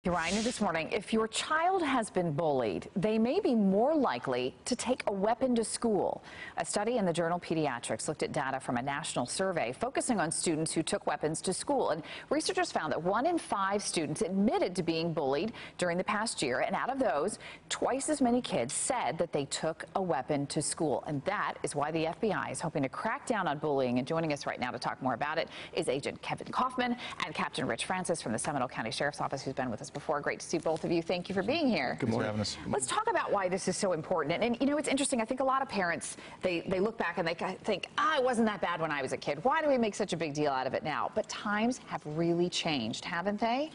Ryan, this morning, if your child has been bullied, they may be more likely to take a weapon to school. A study in the journal Pediatrics looked at data from a national survey focusing on students who took weapons to school. And researchers found that 1 in 5 students admitted to being bullied during the past year. And out of those, twice as many kids said that they took a weapon to school. And that is why the FBI is hoping to crack down on bullying. And joining us right now to talk more about it is Agent Kevin Kaufman and Captain Rich Francis from the Seminole County Sheriff's Office, who's been with us before. Great to see both of you. Thank you for being here. Good morning. Thanks for having us. Let's talk about why this is so important. And you know, it's interesting. I think a lot of parents, they look back and they think, it wasn't that bad when I was a kid. Why do we make such a big deal out of it now? But times have really changed, haven't they?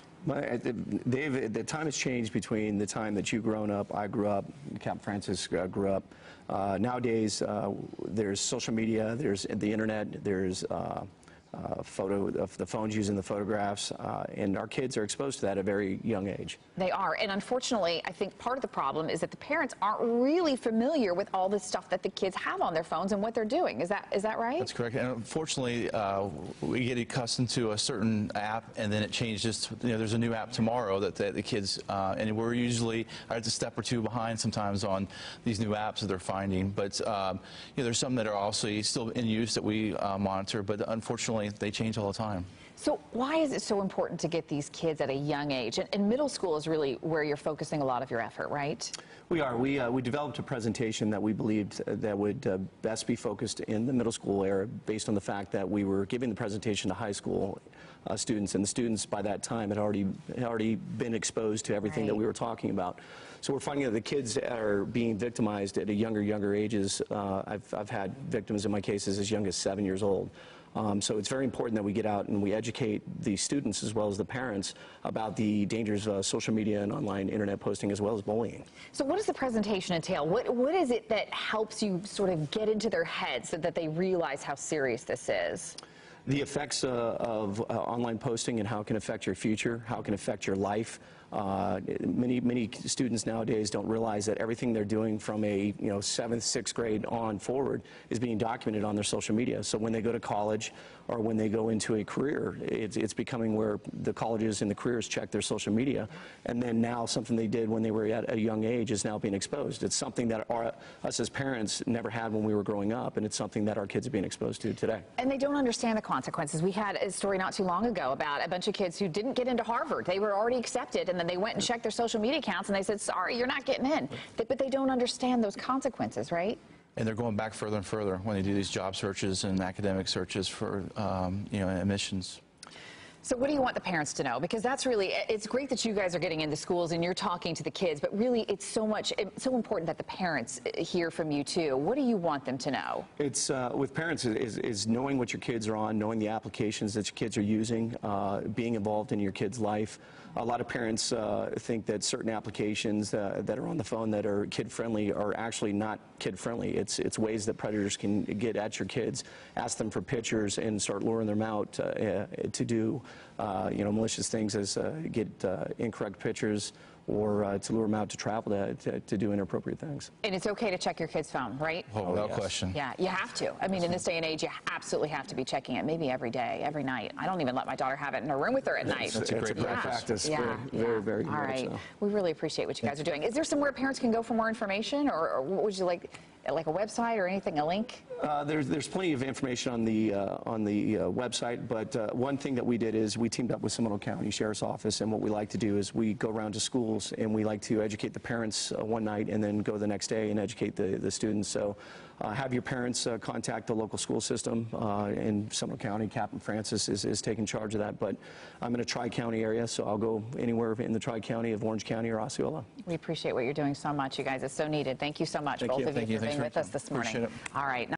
Dave, the time has changed between the time that you've grown up, I grew up, Captain Francis grew up. Nowadays, there's social media, there's the internet, there's photo of the phones using the photographs, and our kids are exposed to that at a very young age. They are, and unfortunately, I think part of the problem is that the parents aren't really familiar with all the stuff that the kids have on their phones and what they're doing. Is that right? That's correct. And unfortunately, we get accustomed to a certain app, and then it changes. You know, there's a new app tomorrow that the kids, and we're usually a step or two behind sometimes on these new apps that they're finding. But you know, there's some that are also still in use that we monitor, but unfortunately, they change all the time. So why is it so important to get these kids at a young age? And middle school is really where you're focusing a lot of your effort, right? We are. We developed a presentation that we believed that would best be focused in the middle school era, based on the fact that we were giving the presentation to high school students, and the students by that time had already been exposed to everything that we were talking about. So we're finding that the kids are being victimized at a younger ages. I've had victims in my cases as young as 7 years old. So it's very important that we get out and we educate the students as well as the parents about the dangers of social media and online internet posting, as well as bullying. So what does the presentation entail? What is it that helps you sort of get into their heads so that they realize how serious this is? The effects of online posting and how it can affect your future, how it can affect your life. Many students nowadays don't realize that everything they're doing from a 7th, 6th grade on forward is being documented on their social media. So when they go to college or when they go into a career, it's becoming where the colleges and the careers check their social media. And then now something they did when they were at a young age is now being exposed. It's something that us as parents never had when we were growing up, and it's something that our kids are being exposed to today. And they don't understand the consequences. We had a story not too long ago about a bunch of kids who didn't get into Harvard. They were already accepted, and then they went and checked their social media accounts, and they said, sorry, you're not getting in. But they don't understand those consequences, right? And they're going back further and further when they do these job searches and academic searches for admissions. So what do you want the parents to know? Because that's really, it's great that you guys are getting into schools and you're talking to the kids, but really it's so important that the parents hear from you too. What do you want them to know? It's, with parents, is knowing what your kids are on, knowing the applications that your kids are using, being involved in your kid's life. A lot of parents think that certain applications that are on the phone that are kid-friendly are actually not kid-friendly. It's ways that predators can get at your kids, ask them for pictures, and start luring them out to do malicious things, as get incorrect pictures, or to lure them out to travel to do inappropriate things. And it's okay to check your kid's phone, right? Oh, without question. Yeah, you have to. I mean, in this day and age, you absolutely have to be checking it, maybe every day, every night. I don't even let my daughter have it in her room with her at night. That's a great practice. Yeah. Very All right. So. We really appreciate what you guys are doing. Is there somewhere parents can go for more information, or what would you like a website or anything, a link? There's plenty of information on the website, but one thing that we did is we teamed up with Seminole County Sheriff's Office, and what we like to do is we go around to schools and we like to educate the parents one night and then go the next day and educate the students. So have your parents contact the local school system in Seminole County. Captain Francis is taking charge of that, but I'm in a Tri-County area, so I'll go anywhere in the Tri-County of Orange County or Osceola. We appreciate what you're doing so much, you guys. It's so needed. Thank you so much, both of you, for being with us this morning. Appreciate it. All right.